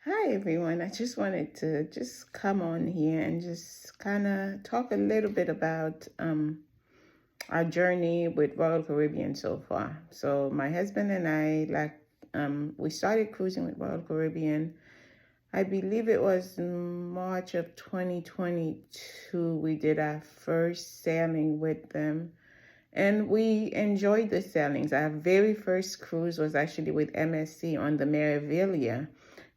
Hi everyone. I just wanted to just come on here and just kind of talk a little bit about our journey with Royal Caribbean so far. So my husband and I we started cruising with Royal Caribbean. I believe it was March of 2022 we did our first sailing with them. And we enjoyed the sailings. Our very first cruise was actually with MSC on the Merivilia.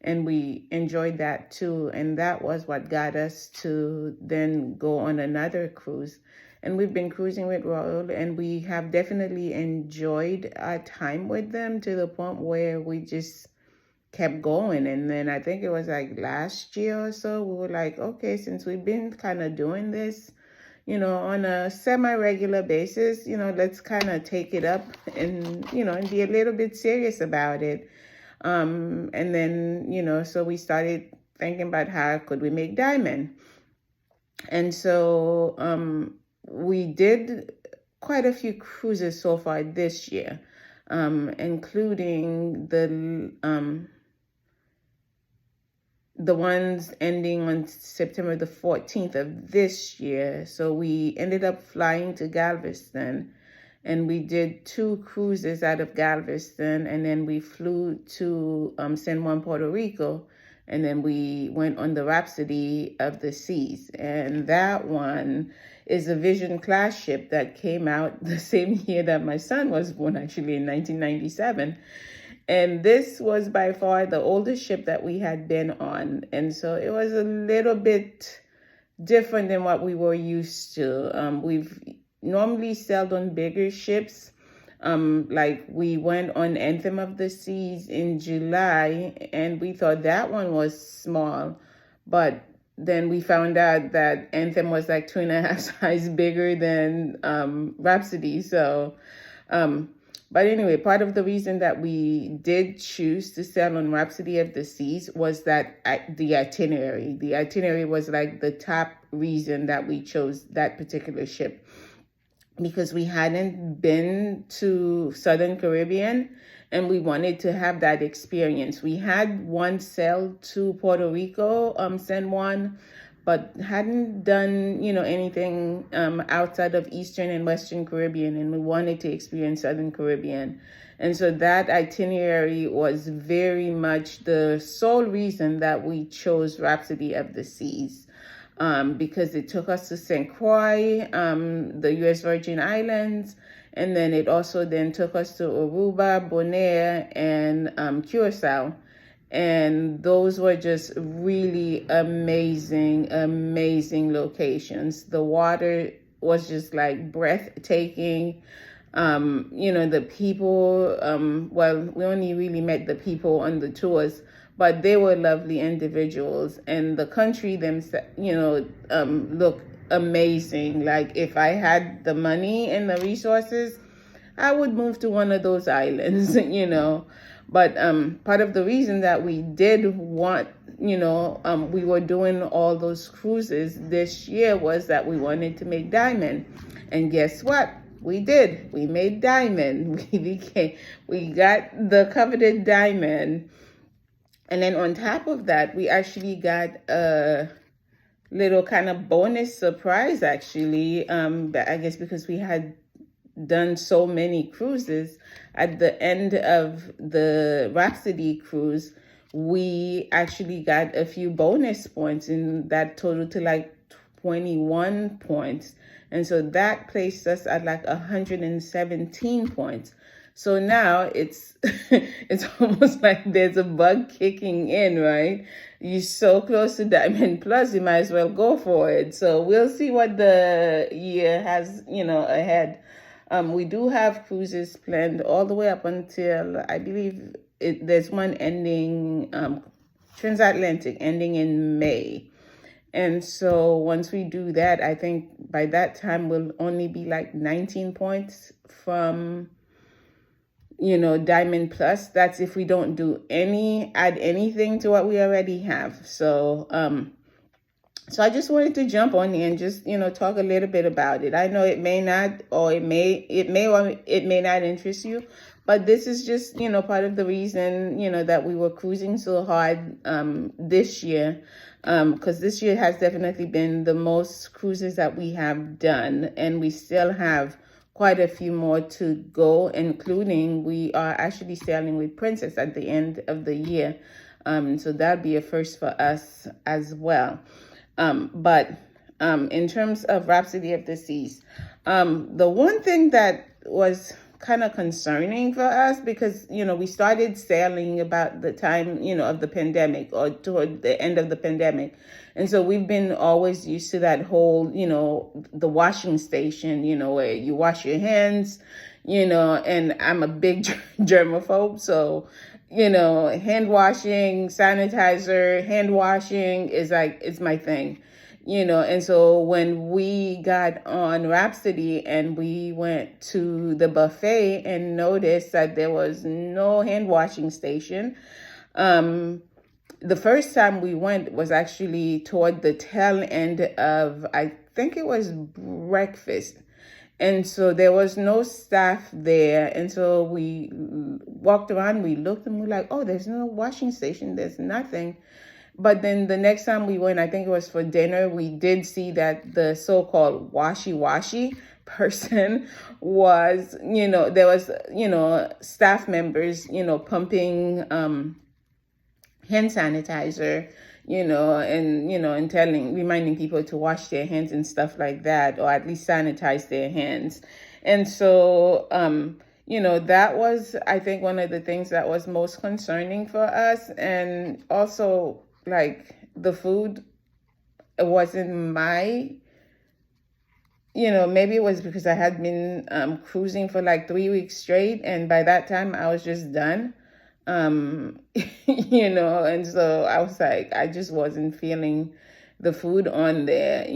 And we enjoyed that too. And that was what got us to then go on another cruise. And we've been cruising with Royal, and we have definitely enjoyed our time with them to the point where we just kept going. And then I think it was like last year or so, we were like, okay, since we've been kind of doing this, on a semi-regular basis, let's kind of take it up and be a little bit serious about it. And then, so we started thinking about how could we make diamond. And so we did quite a few cruises so far this year, including the ones ending on September the 14th of this year. So we ended up flying to Galveston, and we did 2 cruises out of Galveston, and then we flew to San Juan, Puerto Rico, and then we went on the Rhapsody of the Seas. And that one is a Vision class ship that came out the same year that my son was born, actually in 1997. And this was by far the oldest ship that we had been on. And so it was a little bit different than what we were used to. We've normally sailed on bigger ships. Like we went on Anthem of the Seas in July, and we thought that one was small. But then we found out that Anthem was like 2.5 size bigger than Rhapsody. But anyway, part of the reason that we did choose to sail on Rhapsody of the Seas was that the itinerary. The itinerary was like the top reason that we chose that particular ship, because we hadn't been to Southern Caribbean and we wanted to have that experience. We had once sailed to Puerto Rico, San Juan, but hadn't done, anything outside of Eastern and Western Caribbean, and we wanted to experience Southern Caribbean. And so that itinerary was very much the sole reason that we chose Rhapsody of the Seas, because it took us to St. Croix, the U.S. Virgin Islands, and then it also then took us to Aruba, Bonaire, and Curacao. And those were just really amazing, amazing locations. The water was just like breathtaking. The people, well, we only really met the people on the tours, but they were lovely individuals. And the country themselves, look amazing. Like if I had the money and the resources, I would move to one of those islands, But part of the reason that we did want, we were doing all those cruises this year was that we wanted to make diamond. And guess what? We did. We made diamond. We got the coveted diamond. And then on top of that, we actually got a little kind of bonus surprise, actually. I guess because we had done so many cruises, at the end of the Rhapsody cruise, we actually got a few bonus points, and that totaled to like 21 points. And so that placed us at like 117 points. So now it's it's almost like there's a bug kicking in, right? You're so close to Diamond Plus, you might as well go for it. So we'll see what the year has, ahead. We do have cruises planned all the way up until, I believe, there's one ending, transatlantic, ending in May. And so once we do that, I think by that time we'll only be like 19 points from, Diamond Plus. That's if we don't add anything to what we already have. So I just wanted to jump on here and just, talk a little bit about it. I know it may not, or it may not interest you, But this is just, part of the reason, that we were cruising so hard this year. Because this year has definitely been the most cruises that we have done, and we still have quite a few more to go, including we are actually sailing with Princess at the end of the year. So that'll be a first for us as well. But in terms of Rhapsody of the Seas, the one thing that was kind of concerning for us, because we started sailing about the time of the pandemic, or toward the end of the pandemic, and so we've been always used to that whole the washing station, where you wash your hands, and I'm a big germaphobe, so hand washing, sanitizer, hand washing is my thing. And so when we got on Rhapsody and we went to the buffet and noticed that there was no hand washing station, the first time we went was actually toward the tail end of, I think it was breakfast. And so there was no staff there. And so we walked around, we looked, and we're like, oh, there's no washing station, there's nothing. But then the next time we went, I think it was for dinner, we did see that the so-called washy person was, there was, staff members, pumping hand sanitizer, and reminding people to wash their hands and stuff like that, or at least sanitize their hands. And so, that was, I think, one of the things that was most concerning for us. And also, like, the food, it wasn't maybe it was because I had been cruising for like 3 weeks straight, and by that time I was just done. And so I was like, I just wasn't feeling the food on there,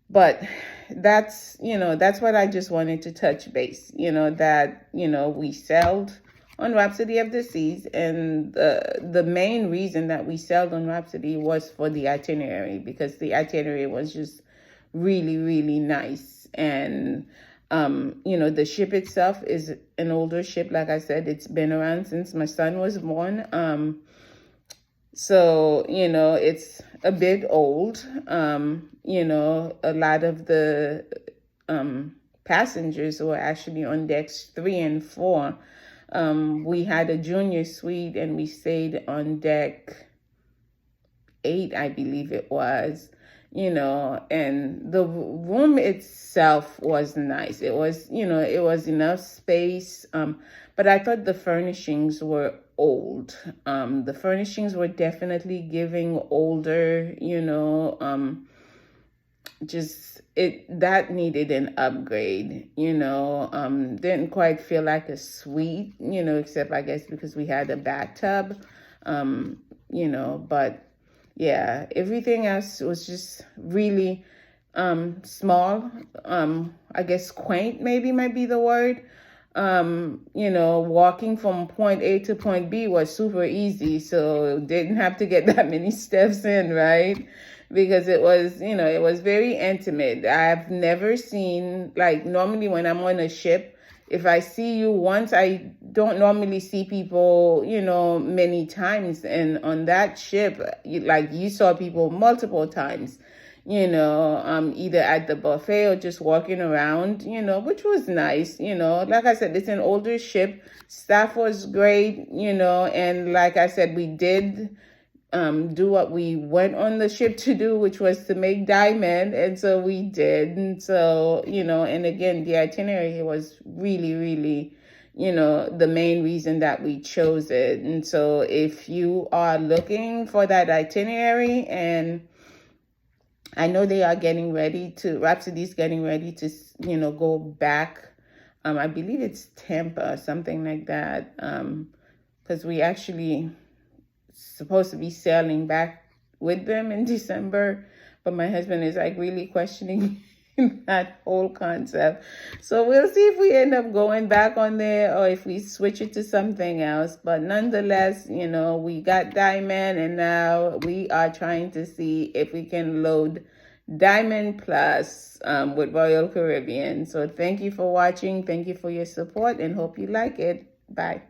but that's what I just wanted to touch base, that, we sailed on Rhapsody of the Seas, and the main reason that we sailed on Rhapsody was for the itinerary, because the itinerary was just really, really nice. And the ship itself is an older ship. Like I said, it's been around since my son was born. So, it's a bit old. A lot of the passengers were actually on decks 3 and 4. We had a junior suite, and we stayed on deck 8, I believe it was. And the room itself was nice. It was, it was enough space. But I thought the furnishings were old. The furnishings were definitely giving older, that needed an upgrade, didn't quite feel like a suite, except I guess because we had a bathtub, but yeah, everything else was just really small. I guess quaint maybe might be the word. Walking from point A to point B was super easy, so didn't have to get that many steps in, right? Because it was, it was very intimate. I've never seen, like, normally when I'm on a ship, if I see you once, I don't normally see people, many times. And on that ship, you saw people multiple times, either at the buffet or just walking around, which was nice. Like I said, it's an older ship. Staff was great, and like I said, we did do what we went on the ship to do, which was to make diamond. And so we did. And so, and again, the itinerary was really, really, the main reason that we chose it. And so if you are looking for that itinerary, and I know they are Rhapsody's getting ready to, go back. I believe it's Tampa, something like that. Because we actually supposed to be sailing back with them in December, but my husband is like really questioning that whole concept. So we'll see if we end up going back on there or if we switch it to something else. But nonetheless, we got Diamond, and now we are trying to see if we can load Diamond Plus with Royal Caribbean. So thank you for watching. Thank you for your support and hope you like it. Bye.